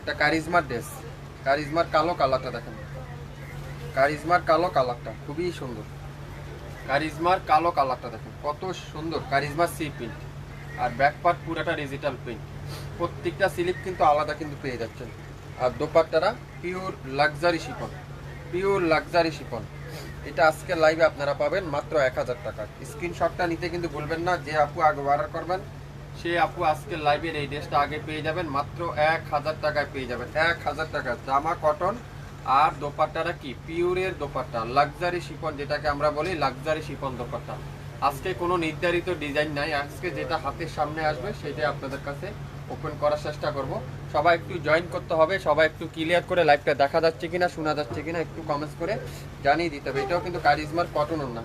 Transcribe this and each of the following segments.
একটা কারিজমার ড্রেস, কারিজমার কালো কালারটা দেখেন, কারিজমার কালো কালারটা খুবই সুন্দর। কারিজমার কালো কালারটা দেখেন কত সুন্দর, কারিজমার সি প্রিন্ট আর ব্যাক পার্ট পুরাটা ডিজিটাল প্রিন্ট। প্রত্যেকটা স্লিপ কিন্তু আলাদা কিন্তু পেয়ে যাচ্ছেন। আর দোপাট্টারা pure luxury chiffon, pure luxury chiffon. এটা আজকে লাইভে আপনারা পাবেন মাত্র 1000 টাকা। স্ক্রিনশটটা নিতে কিন্তু ভুলবেন না, যে আপু আগে অর্ডার করবেন সে আপু আজকে লাইভের এই ড্রেসটা আগে পেয়ে যাবেন মাত্র 1000 টাকায় পেয়ে যাবেন। 1000 টাকা জামা কটন আর দোপাট্টারা কি পিওরের দোপাট্টা, লাক্সারি শিফন যেটাকে আমরা বলি লাক্সারি শিফন দোপাট্টা। আজকে কোনো নির্ধারিত ডিজাইন নাই, আজকে যেটা হাতের সামনে আসবে সেটাই আপনাদের কাছে ওপেন করার চেষ্টা করব। সবাই একটু জয়েন করতে হবে, সবাই একটু ক্লিয়ার করে লাইভটা দেখা যাচ্ছে কিনা শোনা যাচ্ছে কিনা একটু কমেন্টস করে জানিয়ে দিতে হবে। এটাও কিন্তু কারিজমার কটন না,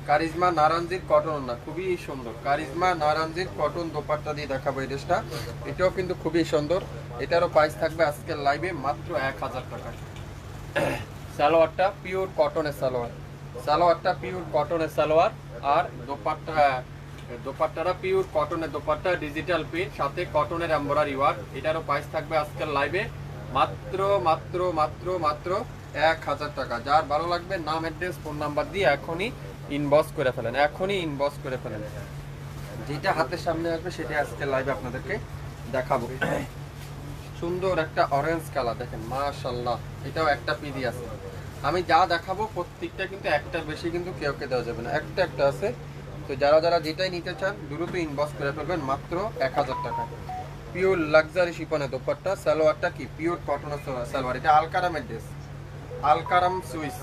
কারিজমা নারাঞ্জির কটন না, খুবই সুন্দর। কারিজমা নারাঞ্জির কটন দোপাট্টা দিয়ে দেখাবো এই ড্রেসটা, এটাও কিন্তু খুবই সুন্দর। এটারও প্রাইস থাকবে আজকের লাইভে মাত্র 1000 টাকা। সালোয়ারটা পিওর কটনের সালোয়ার, সালোয়ারটা পিওর কটনের সালোয়ার আর দোপাট্টারা পিওর কটনের দোপাট্টা, ডিজিটাল প্রিন্ট সাথে কটনের এমব্রয়ডারি ওয়ার্ক। এটারও প্রাইস থাকবে আজকের লাইভে মাত্র মাত্র মাত্র মাত্র 1000 টাকা। যার ভালো লাগবে নাম অ্যাড্রেস ফোন নাম্বার দিয়ে এখনই ইনবক্স করে ফেলেন, এখনই ইনবক্স করে ফেলেন। যেটা হাতের সামনে আসবে সেটা আজকের লাইভে আপনাদেরকে দেখাবো। সুন্দর একটা অরেঞ্জ কালার দেখেন, মাশাআল্লাহ। এটাও একটা পিডি আছে। আমি যা দেখাবো প্রত্যেকটা কিন্তু একটার বেশি কিন্তু কেউকে দেওয়া যাবে না, একটা একটা আছে। তো যারা যারা যেটাই নিতে চান দ্রুত ইনবক্স করে ফেলবেন মাত্র 1000 টাকা। পিওর লাক্সারি শিপনের দোপাট্টা, সালোয়ারটা কি পিওর কটনের সালোয়ার। এটা আলকারামের dress, Alkaram Swiss,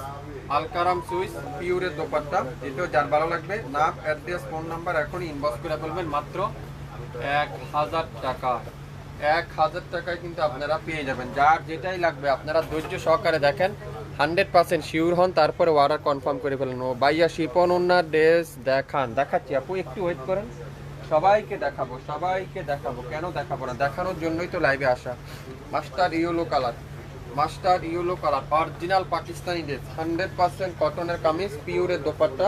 Alkaram Swiss পিওরের দোপাট্টা। এটাও যার ভালো লাগবে নাম অ্যাড্রেস ফোন নাম্বার এখনই ইনবক্স করে ফেলবেন মাত্র 1000 টাকা। 1000 টাকায় কিন্তু আপনারা পেয়ে যাবেন। যার যেটাই লাগবে আপনারা ধৈর্য সহকারে দেখেন, 100% শিওর হন, তারপরে অর্ডার কনফার্ম করে ফেলেন। ও ভাইয়া শিপন ওনার ড্রেস দেখাচ্ছি আপু, একটু ওয়েট করেন। সবাইকে দেখাবো, সবাইকে দেখাবো, কেন দেখাবো না, দেখানোর জন্যই তো লাইভে আসা। Master yellow colour, master yellow colour original Pakistani dress, 100% কটনের কামিজ, পিওরের দোপাট্টা।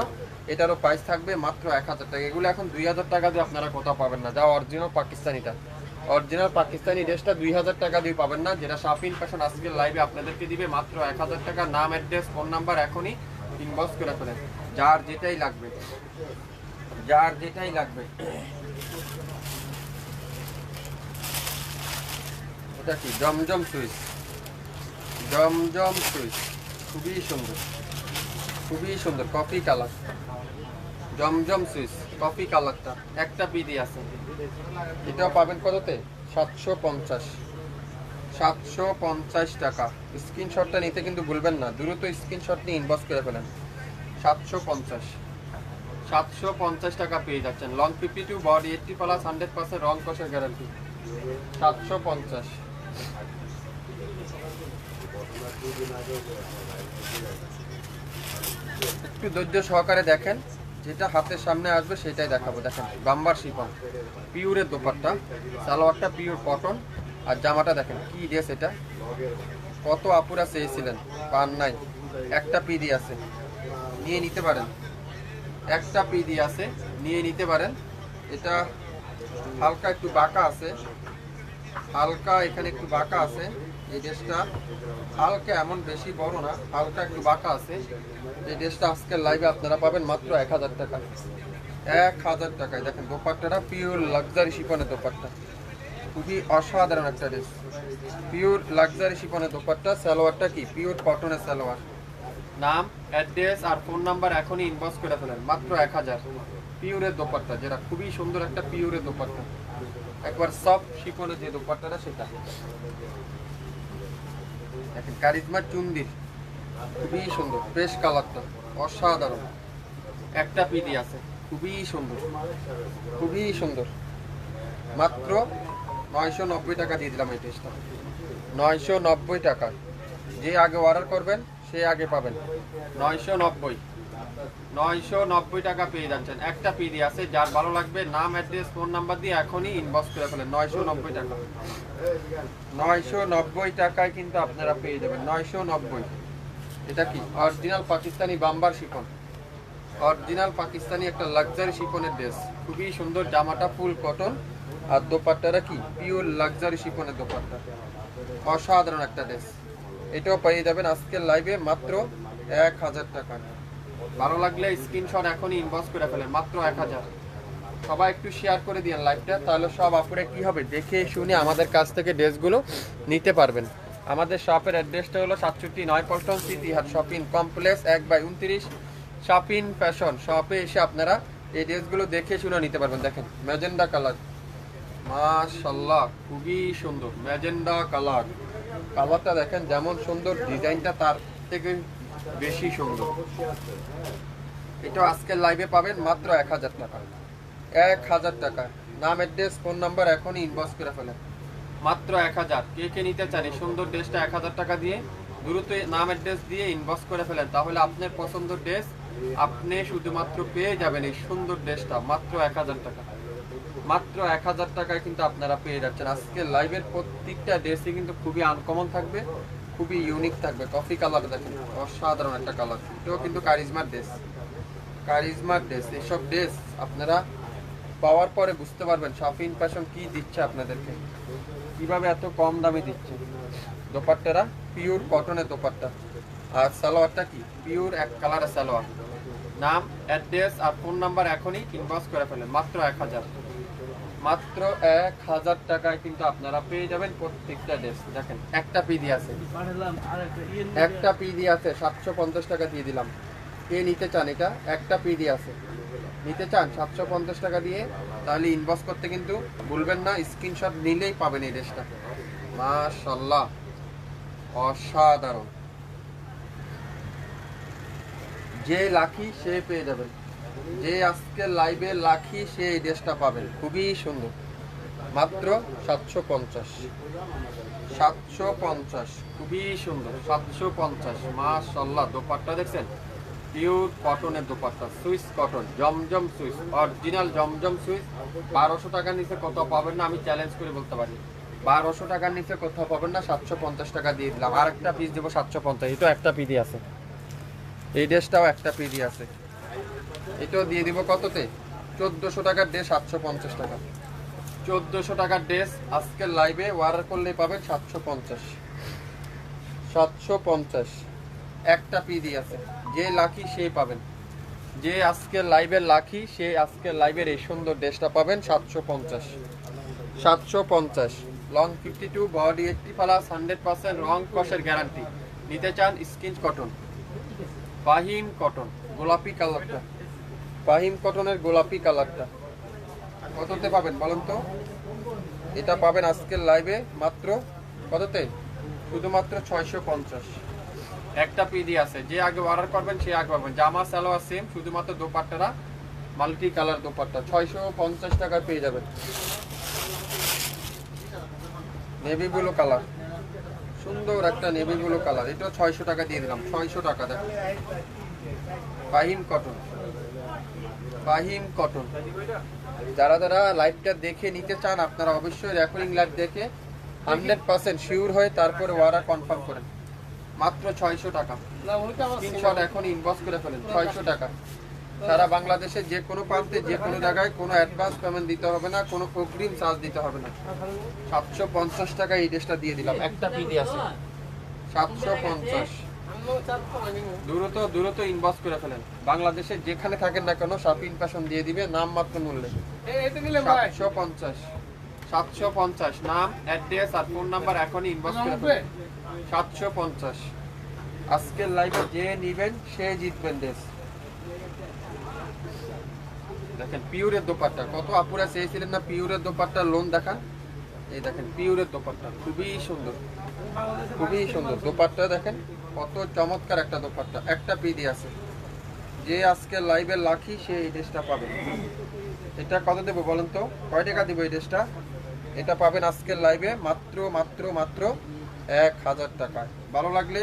এটারও প্রাইস থাকবে মাত্র 1000 টাকা। এগুলো এখন 2000 টাকা দিয়ে আপনারা কোথাও পাবেন না। যা অরিজিনাল পাকিস্তানিটা, অরিজিনাল পাকিস্তানি ড্রেসটা 2000 টাকা দিয়ে পাবেন না। যেটা শাপিন ফ্যাশন আজকের লাইভে আপনাদেরকে দিবে মাত্র 1000 টাকা। নাম অ্যাড্রেস ফোন নাম্বার এখনই ইনবক্স করে ফেলেন। যার যেটাই লাগবে, যার যেটাই লাগবে। এটা কি জমজম সুইচ, জমজম সুইচ খুবই সুন্দর, খুবই সুন্দর কফি কালার। জমজম সুইচ কফি কালারটা একটা পিডি আছে। এটাও পাবেন কততে? 750, 750 টাকা। স্ক্রিনশটটা নিতে কিন্তু ভুলবেন না, দ্রুত স্ক্রিনশট নিয়ে ইনবক্স করে ফেলেন। 750, 750 টাকা পেয়ে যাচ্ছেন। লং 52, বডি 80+, 100% রং কষের গ্যারান্টি। 750। একটু ধৈর্য সহকারে দেখেন, যেটা হাতের সামনে আসবে সেটাই দেখাবো। দেখেন গাম্বার শিফন, পিওরের দোপাট্টা, সালোয়ারটা পিওর কটন আর জামাটা দেখেন কি ড্রেস। এটা কত আপুরা চেয়েছিলেন, পান নাই। একটা পিডি আছে, নিয়ে নিতে পারেন। একটা পিডি আছে, নিয়ে নিতে পারেন। এটা হালকা একটু বাঁকা আছে, হালকা এখানে একটু বাঁকা আছে। এই ড্রেসটা হালকা, এমন বেশি বড় না, হালকা একটু বাঁকা আছে। এই ড্রেসটা আজকের লাইভে আপনারা পাবেন মাত্র 1000 টাকা। 1000 টাকায় দেখেন দোপাট্টাটা পিওর লাক্সারি শিফনের দোপাট্টা, খুবই অসাধারণ একটা ড্রেস। পিওর লাক্সারি শিফনের দোপাট্টা, সালোয়ারটা কি পিওর কটনের সালোয়ার। নাম অ্যাড্রেস আর ফোন নাম্বার এখনই ইনবক্স করে ফেলেন মাত্র 1000। পিওরের দোপাট্টা, যেটা খুবই সুন্দর একটা পিওরের দোপাট্টা, একবার সফট শিফনের যে দোপাট্টাটা সেটা। দেখেন কারিজমার চুন্দির খুবই সুন্দর, ফ্রেশ কালারটা অসাধারণ। একটা পিডি আছে, খুবই সুন্দর, খুবই সুন্দর। মাত্র 990 টাকা দিয়ে দিলাম এই ড্রেসটা, 990 টাকা। যে আগে অর্ডার করবেন সে আগে পাবেন। 990 টাকা পেয়ে যাচ্ছেন। একটা পিডি আছে, যার ভালো লাগবে নাম অ্যাড্রেস ফোন নাম্বার দিয়ে এখনই ইনবক্স করে ফেলেন। 990 টাকা, 990 টাকায় কিন্তু আপনারা পেয়ে যাবেন। 990। এটা কি original Pakistani বাম্বার chiffon, original Pakistani একটা লাক্সারি শিফনের ড্রেস, খুবই সুন্দর। জামাটা ফুল কটন আর দোপাট্টাটা কি পিওর লাক্সারি শিফনের দোপাট্টা। অসাধারণ একটা ড্রেস। এটাও পেয়ে যাবেন আজকের লাইভে মাত্র 1000 টাকা। ভালো লাগলে স্ক্রিনশট এখনই ইনবক্স করে ফেলেন, মাত্র 1000। সবাই একটু শেয়ার করে দিন লাইভটা, তাহলে সব আপুরে কি হবে দেখে শুনে আমাদের কাছ থেকে ড্রেসগুলো নিতে পারবেন। আমাদের শপের অ্যাড্রেসটা হলো 67 পল্টন সিটি হাট শপিং কমপ্লেক্স 1/29 শপিং ফ্যাশন। শপে এসে আপনারা এই ড্রেসগুলো দেখে শুনে নিতে পারবেন। দেখেন ম্যাজেন্ডা কালার, মাশাআল্লাহ খুবই সুন্দর ম্যাজেন্ডা কালার। কালারটা দেখেন যেমন সুন্দর, ডিজাইনটা তার থেকে বেশি সুন্দর। এটা আজকের লাইভে পাবেন মাত্র 1000 টাকা। 1000 টাকা। নাম, অ্যাড্রেস, ফোন নাম্বার এখনই ইনবক্স করে ফেলেন, মাত্র 1000। কে কে নিতে চান এই সুন্দর ড্রেসটা 1000 টাকা দিয়ে? দ্রুত নাম অ্যাড্রেস দিয়ে ইনবক্স করে ফেলেন, তাহলে আপনার পছন্দের ড্রেস আপনি শুধুমাত্র পেয়ে যাবেন। এই সুন্দর ড্রেসটা মাত্র 1000 টাকা। মাত্র 1000 টাকায় কিন্তু আপনারা পেয়ে যাচ্ছেন। আজকে লাইভের প্রত্যেকটা ড্রেসই কিন্তু খুবই আনকমন থাকবে, খুবই ইউনিক থাকবে। কফি কালার দেখেন, অসাধারণ একটা কালার। এটাও কিন্তু কারিজমার ড্রেস, কারিজমার ড্রেস। এসব ড্রেস আপনারা পাওয়ার পরে বুঝতে পারবেন শপিং ফ্যাশন কি দিচ্ছে আপনাদেরকে, কিভাবে এত কম দামে দিচ্ছে। দোপাট্টারা পিওর কটনের দোপাট্টা, আর সালোয়ারটা কি পিওর এক কালারের সালোয়ার। নাম, অ্যাড্রেস আর ফোন নাম্বার এখনই ইনবক্স করে ফেলেন, মাত্র 1000। মাত্র 1000 টাকায় কিন্তু আপনারা পেয়ে যাবেন প্রত্যেকটা ড্রেস। দেখেন একটা পিডি আছে, একটা পিডি আছে 750 টাকা দিয়ে দিলাম। কে নিতে চান? এটা একটা পিডি আছে, নিতে চান 750 টাকা দিয়ে? তাহলে ইনবক্স করতে কিন্তু ভুলবেন না, স্ক্রিনশট নিলেই পাবেন এই ড্রেসটা। মাশাআল্লাহ অসাধারণ। যে লাকি সে পেয়ে যাবেন, যে আজকে লাইভে লাকি সে এই ড্রেসটা পাবেন। খুবই সুন্দর, মাত্র 750। 750 খুবই সুন্দর, 750। মাশাআল্লাহ দোপাট্টা দেখছেন, পিওর কটনের দোপাট্টা, সুইস কটন, জমজম সুইস, অরিজিনাল জমজম সুইস। 1200 টাকার নিচে কোথাও পাবেন না, আমি চ্যালেঞ্জ করে বলতে পারি। 1200 টাকার নিচে কোথাও পাবেন না। 750 টাকা দিয়ে দিলাম। আর একটা পিস দেবো 750। এটাও একটা পিডি আছে, এই ড্রেসটাও একটা পিডি আছে। এটাও দিয়ে দিব কততে? 1400 টাকার ড্রেস 750 টাকা। 1400 টাকার ড্রেস আজকের লাইভে অর্ডার করলেই পাবেন 750। 750 একটা পিডি আছে। যে লাকি সে পাবেন, যে আজকের লাইভের লাকি সে আজকের লাইভের এই সুন্দর ড্রেসটা পাবেন 750। 750 লং 52, বডি 80+, 100% রং কষের গ্যারান্টি। নিতে চান স্কিন কটন, ফাহিম কটন, গোলাপি কালারটা, ফাহিম কটনের গোলাপি কালারটা কততে পাবেন বলেন তো? এটা পাবেন আজকের লাইভে মাত্র কততে? শুধুমাত্র 650। একটা পিডি আছে, যে আগে অর্ডার করবেন সে আগে পাবেন। জামা সালোয়ার সেম, শুধুমাত্র দোপাট্টারা মাল্টি কালার দোপাট্টা 650 টাকায় পেয়ে যাবেন। নেভি ব্লু কালার, সুন্দর একটা নেভি ব্লু কালার। এটা 600 টাকা দিয়ে দিলাম, 600 টাকা। দেখেন ফাহিম কটন, ফাহিম কটন। যারা যারা লাইভটা দেখে নিতে চান আপনারা অবশ্যই রেকর্ডিং লাইভ দেখে 100% শিওর হয়ে তারপরে অর্ডার কনফার্ম করেন। মাত্র 600 টাকা। স্ক্রিনশট এখন ইনবক্স করে ফেলেন, 600 টাকা। সারা বাংলাদেশে যে কোনো প্রান্তে যে কোনো জায়গায় কোনো অ্যাডভান্স পেমেন্ট দিতে হবে না, কোনো অগ্রিম চার্জ দিতে হবে না। 750 টাকা এই ড্রেসটা দিয়ে দিলাম। একটা পিডি আছে 750। দ্রুত দ্রুত ইনবক্স করে ফেলেন। বাংলাদেশে যেখানে থাকেন না কেন শপিং ফ্যাশন দিয়ে দিবে নাম মাত্র মূল্যে। 750। 750 নাম, অ্যাড্রেস আর ফোন নাম্বার এখনই ইনবক্স করে ফেলেন। 750। আজকের লাইভে যে নিবেন সে জিতবেন ড্রেস। দেখেন পিওরের দোপাট্টা, কত আপুরা চেয়েছিলেন না পিওরের দোপাট্টা লোন দেখান। এই দেখেন পিওরের দোপাট্টা খুবই সুন্দর, খুবই সুন্দর দোপাট্টা। দেখেন কত চমৎকার একটা দোপাট্টা। একটা পিডি আছে, যে আজকে লাইভে লাকি সে এই ড্রেসটা পাবে। এটা কত দেবো বলেন তো? কয় টাকা দিব এই ড্রেসটা? এটা পাবেন আজকের লাইভে মাত্র মাত্র মাত্র 1000 টাকায়। ভালো লাগলে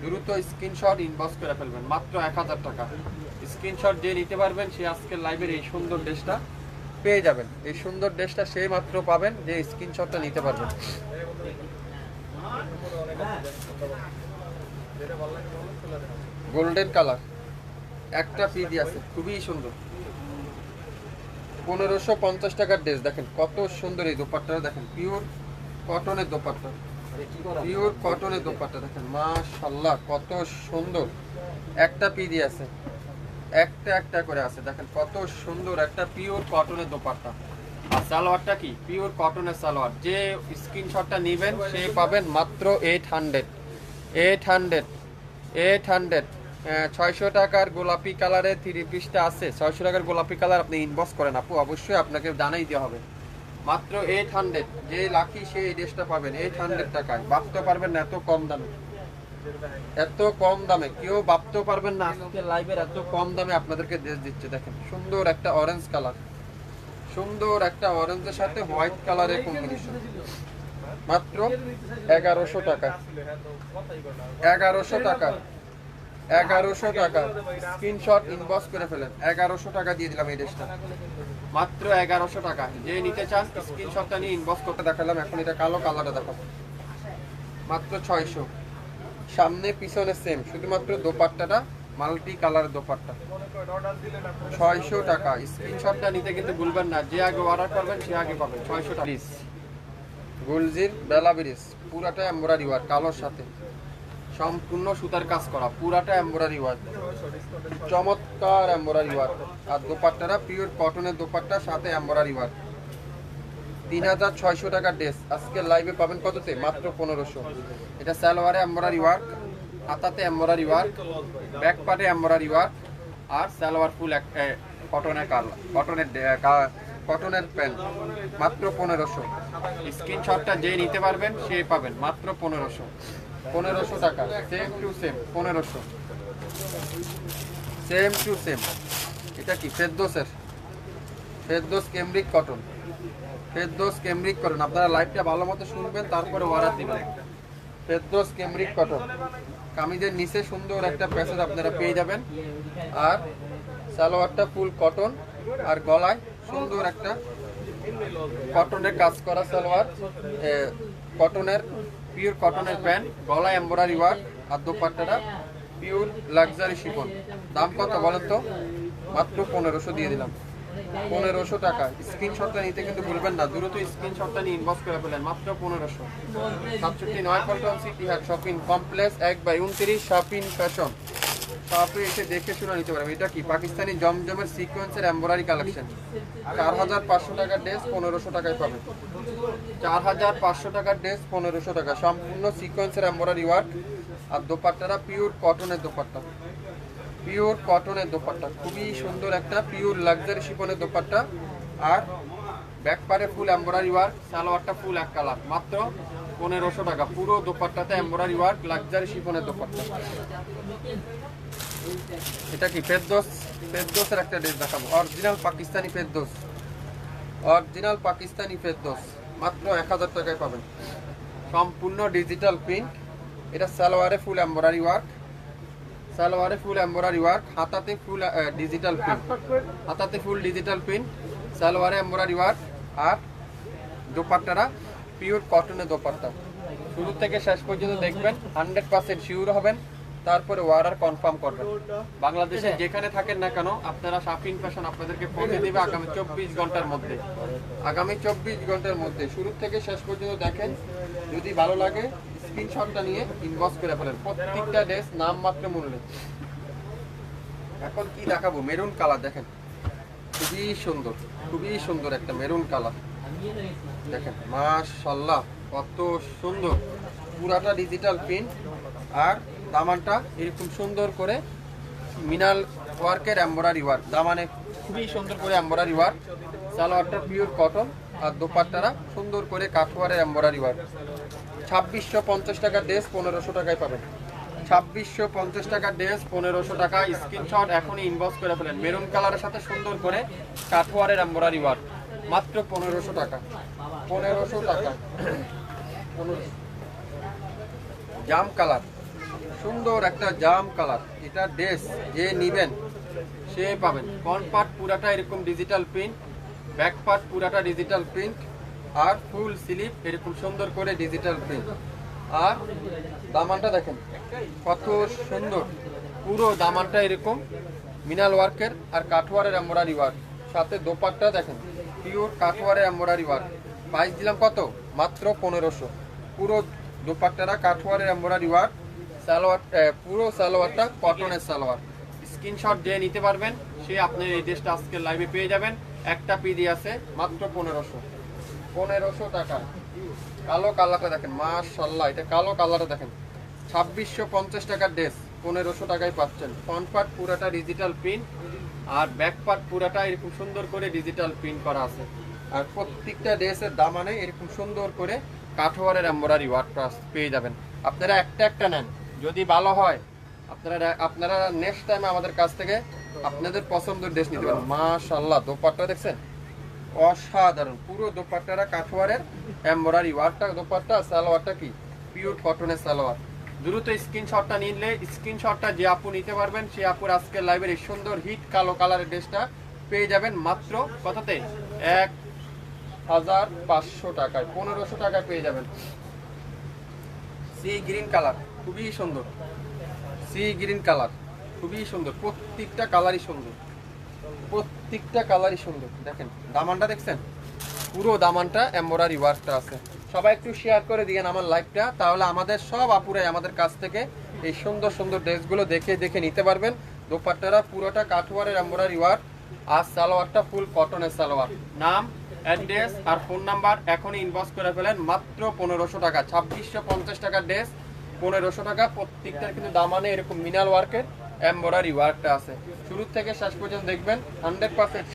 দ্রুত স্ক্রিনশট ইনবক্স করে ফেলবেন, মাত্র 1000 টাকা। স্ক্রিনশট যে নিতে পারবেন সে আজকের লাইভের এই সুন্দর ড্রেসটা পেয়ে যাবেন। এই সুন্দর ড্রেসটা সেই মাত্র পাবেন যে স্ক্রিনশটটা নিতে পারবেন। গোল্ডেন কালার, একটা পিডি আছে, খুবই সুন্দর। 1550 টাকার ড্রেস। দেখেন কত সুন্দর এই দোপাট্টাটা, দেখেন পিওর কটনের দোপাট্টা, পিওর কটনের দোপাট্টা দেখেন, মাশাআল্লাহ কত সুন্দর। একটা পিডি আছে, একটা একটা করে আছে, দেখেন কত সুন্দর একটা পিওর কটনের দোপাট্টা। আর সালোয়ারটা কি পিওর কটনের সালোয়ার। যে স্ক্রিনশটটা নেবেন সে পাবেন মাত্র 800 800 800 600 টাকার গোলাপি কালারের 3 পিসটা আছে, 600 টাকার গোলাপি কালার আপনি ইনবক্স করেন আপু, অবশ্যই আপনাকে জানাই দেওয়া হবে। মাত্র 800, যে লাকি সে এই ড্রেসটা পাবেন 800 টাকায়। ভাবতে পারবেন না এত কম দামে, এত কম দামে কেউ ভাবতে পারবেন না আজকে লাইভের এত কম দামে আপনাদেরকে ড্রেস দিচ্ছে। দেখেন সুন্দর একটা অরেঞ্জ কালার, সুন্দর একটা অরেঞ্জের সাথে হোয়াইট কালারের কম্বিনেশন, মাত্র 1100 টাকা। 1100 টাকা, 1100 টাকা। স্ক্রিনশট ইনবক্স করে ফেলেন, 1100 টাকা দিয়ে দিলাম এই ড্রেসটা, মাত্র 1100 টাকা। যে নিতে চান স্ক্রিনশটটা নিয়ে ইনবক্স করতে। দেখালাম, এখন এটা কালো কালারটা দেখাবো, মাত্র 600। সামনে পিছনে সেম, শুধুমাত্র দোপাট্টাটা মাল্টি কালার দোপাট্টা, 600 টাকা। স্ক্রিনশটটা নিতে কিন্তু ভুলবেন না, যে আগে অর্ডার করবেন সে আগে পাবেন। 600 টাকা। গুলজির বেলা ব্রিজ, পুরাটা এমব্রয়ডারি ওয়ার্ক, কালোর সাথে সম্পূর্ণ সুতার কাজ করা, পুরাটা এমব্রয়ডারি ওয়ার্ক, চমৎকার এমব্রয়ডারি ওয়ার্ক। আর দোপাট্টাটা পিওর কটনের দোপাট্টা, সাথে এমব্রয়ডারি ওয়ার্ক। 3600 টাকার ড্রেস আজকে লাইভে পাবেন কততে? মাত্র 1500। এটা সালোয়ারে এমব্রয়ডারি ওয়ার্ক, হাতাতে এমব্রয়ডারি ওয়ার্ক, ব্যাক পার্টে এমব্রয়ডারি ওয়ার্ক, আর সালোয়ার ফুল কটনের কালার, কটনের প্যান্ট, মাত্র 1500। স্ক্রিনশটটা যে নিতে পারবেন সে পাবেন মাত্র 1500। 1500 টাকা, same to same 1500, same to same. এটা কি ফেরদৌসের, Ferdous cambric cotton, Ferdous cambric cotton. আপনারা লাইভটা ভালো মতো শুনবেন, তারপরে অর্ডার দিবেন। ফেরদৌস ক্যামব্রিক কটন, কামিজের নিচে সুন্দর একটা প্যাসেজ আপনারা পেয়ে যাবেন। আর সালোয়ারটা ফুল কটন, আর গলায় সুন্দর একটা কটনের কাজ করা সালোয়ার, কটনের পিওর কটনের প্যান্ট, গলায় এমব্রয়ডারি ওয়ার্ক, আর দোপাট্টাটা পিওর লাক্সারি শিফন। দাম কত বলেন তো? মাত্র 1500 দিয়ে দিলাম, 1500 টাকা। স্ক্রিনশটটা নিতে কিন্তু ভুলবেন না, দ্রুত স্ক্রিনশটটা নিয়ে ইনবক্স করে ফেলেন, মাত্র 1500। 67 পল্টন সিটি হাট শপিং কমপ্লেক্স 1/29 শপিং ফ্যাশন। শপে এসে দেখে শুনে নিতে পারবেন। এটা কি পাকিস্তানি জমজমের সিকোয়েন্সের এমব্রয়ডারি কালেকশন, 4500 টাকার ড্রেস 1500 টাকায় পাবেন। 4500 টাকার ড্রেস 1500 টাকা, সম্পূর্ণ সিকোয়েন্সের এমব্রয়ডারি ওয়ার্ক। আর দোপাট্টাটা পিওর কটনের দোপাট্টা, পিওর কটনের দোপাট্টা, খুবই সুন্দর একটা পিওর লাক্সারি শিফনের দোপাট্টা। আর ব্যাক পারে ফুল এমব্রয়ডারি ওয়ার্ক, সালোয়ারটা ফুল এক কালার, মাত্র 1500 টাকা। পুরো দোপাট্টাতে এমব্রয়ডারি ওয়ার্ক, লাক্সারি শিফনের দোপাট্টা। এটা কি ফেরদৌস, ফেরদৌসের একটা ড্রেস দেখাবো, অরিজিনাল পাকিস্তানি ফেরদৌস, অরিজিনাল পাকিস্তানি ফেরদৌস, মাত্র 1000 টাকায় পাবেন। সম্পূর্ণ ডিজিটাল প্রিন্ট। এটা সালোয়ারে ফুল এমব্রয়ডারি ওয়ার্ক, সালোয়ারে ফুল এমব্রয়ডারি ওয়ার্ক, হাতাতে ফুল ডিজিটাল প্রিন্ট, হাতাতে ফুল ডিজিটাল প্রিন্ট, সালোয়ারে এমব্রয়ডারি ওয়ার্ক। আর দোপাট্টাটা পিওর কটনের দোপাট্টা। শুরু থেকে শেষ পর্যন্ত দেখবেন, 100% শিওর হবেন, তারপরে অর্ডার কনফার্ম করবেন। বাংলাদেশে যেখানে থাকেন না কেন, আপনারা শপিং ফ্যাশন আপনাদেরকে পৌঁছে দেবে আগামী 24 ঘন্টার মধ্যে, আগামী 24 ঘন্টার মধ্যে। শুরু থেকে শেষ পর্যন্ত দেখেন, যদি ভালো লাগে স্ক্রিনশটটা নিয়ে ইনবক্স করে ফেলেন। প্রত্যেকটা ড্রেস নাম মাত্র মূল্যে। এখন কি দেখাবো? মেরুন কালার, দেখেন খুবই সুন্দর, খুবই সুন্দর একটা মেরুন কালার। দেখেন মাশাআল্লাহ কত সুন্দর, পুরাটা ডিজিটাল প্রিন্ট। আর দামানটা এরকম সুন্দর করে মিনাল ওয়ার্কের এমব্রয়ডারি ওয়ার্ক, দামানে খুবই সুন্দর করে এমব্রয়ডারি ওয়ার্ক। সালোয়ারটা পিওর কটন, আর দোপাট্টারা সুন্দর করে কাঠওয়ারের এমব্রয়ডারি ওয়ার্ক। 2650 টাকার ড্রেস 1500 টাকায় পাবেন। 2650 টাকার ড্রেস 1500 টাকা। স্ক্রিনশট এখনই ইনবক্স করে ফেলেন। মেরুন কালারের সাথে সুন্দর করে কাঠওয়ারের এমব্রয়ডারি ওয়ার্ক, মাত্র 1500 টাকা, 1500 টাকা। জাম কালার, সুন্দর একটা জাম কালার। এটা ড্রেস যে নিবেন সে পাবেন। ফ্রন্ট পার্ট পুরাটা এরকম ডিজিটাল প্রিন্ট, ব্যাক পার্ট পুরাটা ডিজিটাল প্রিন্ট, আর ফুল স্লিভ এরকম সুন্দর করে ডিজিটাল প্রিন্ট। আর দামানটা দেখেন কত সুন্দর, পুরো দামানটা এরকম মিনাল ওয়ার্কের আর কাঠওয়ারের এমব্রয়ডারি ওয়ার্ক, সাথে দোপাট্টা দেখেন পিওর কাঠওয়ারের এমব্রয়ডারি ওয়ার্ক। প্রাইস দিলাম কত? মাত্র 1500। পুরো দোপাট্টাটা কাঠওয়ারের এমব্রয়ডারি ওয়ার্ক, সালোয়ার পুরো সালোয়ারটা কটনের সালোয়ার। স্ক্রিনশট দিয়ে নিতে পারবেন, সে আপনি এই ড্রেসটা আজকে লাইভে পেয়ে যাবেন। একটা পিডি আছে মাত্র 1500 টাকা। কালো কালারটা দেখেন, মাশাআল্লাহ, এটা কালো কালারটা দেখেন, 2650 টাকার ড্রেস 1500 টাকায় পাচ্ছেন। ফ্রন্ট পার্ট পুরাটা ডিজিটাল প্রিন্ট আর ব্যাক পার্ট পুরাটা এরকম সুন্দর করে ডিজিটাল প্রিন্ট করা আছে। আর প্রত্যেকটা ড্রেসের দামানে এরকম সুন্দর করে কাঠওয়ারের এমব্রয়ডারি ওয়ার্কটা পেয়ে যাবেন। আপনারা একটা নেন, যদি ভালো হয় আপনারা নেক্সট টাইম আমাদের কাছ থেকে আপনাদের পছন্দের ড্রেস নিতে পারেন। মাশাআল্লাহ, দোপাট্টা দেখছেন, অসাধারণ। পুরো দোপাট্টাটা কাঠওয়ারের এমব্রয়ডারি ওয়ার্কটা, দোপাট্টা সালোয়ারটা কি পিওর কটনের সালোয়ার। দ্রুত স্ক্রিনশটটা নিলে স্ক্রিনশটটা যে আপু নিতে পারবেন, সে আপুর আজকের লাইভের এই সুন্দর হিট কালো কালারের ড্রেসটা পেয়ে যাবেন মাত্র কততে, 1500 টাকায়, 1500 টাকায় পেয়ে যাবেন। সি গ্রিন কালার খুবই সুন্দর, সি গ্রিন কালার খুবই সুন্দর, প্রত্যেকটা কালারই সুন্দর, প্রত্যেকটা কালারই সুন্দর। দেখেন দামানটা দেখছেন, পুরো দামানটা এমব্রয়ডারি ওয়ার্কটা আছে। সবাই একটু শেয়ার করে দিয়েন আমার লাইভটা, তাহলে আমাদের সব আপুরাই আমাদের কাছ থেকে এই সুন্দর সুন্দর ড্রেসগুলো দেখে নিতে পারবেন। দোপাট্টারা পুরোটা কাঠওয়ারের এমব্রয়ডারি ওয়ার্ক আর সালোয়ারটা ফুল কটনের সালোয়ার। নাম, অ্যাড্রেস আর ফোন নাম্বার এখনই ইনবক্স করে ফেলেন। মাত্র 1500 টাকা, 2650 টাকার ড্রেস 1500 টাকা। প্রত্যেকটার কিন্তু দামানে এরকম মিনাল ওয়ার্কের এমব্রয়ডারি ওয়ার্কটা আছে। শুরু থেকে শেষ পর্যন্ত দেখবেন 100%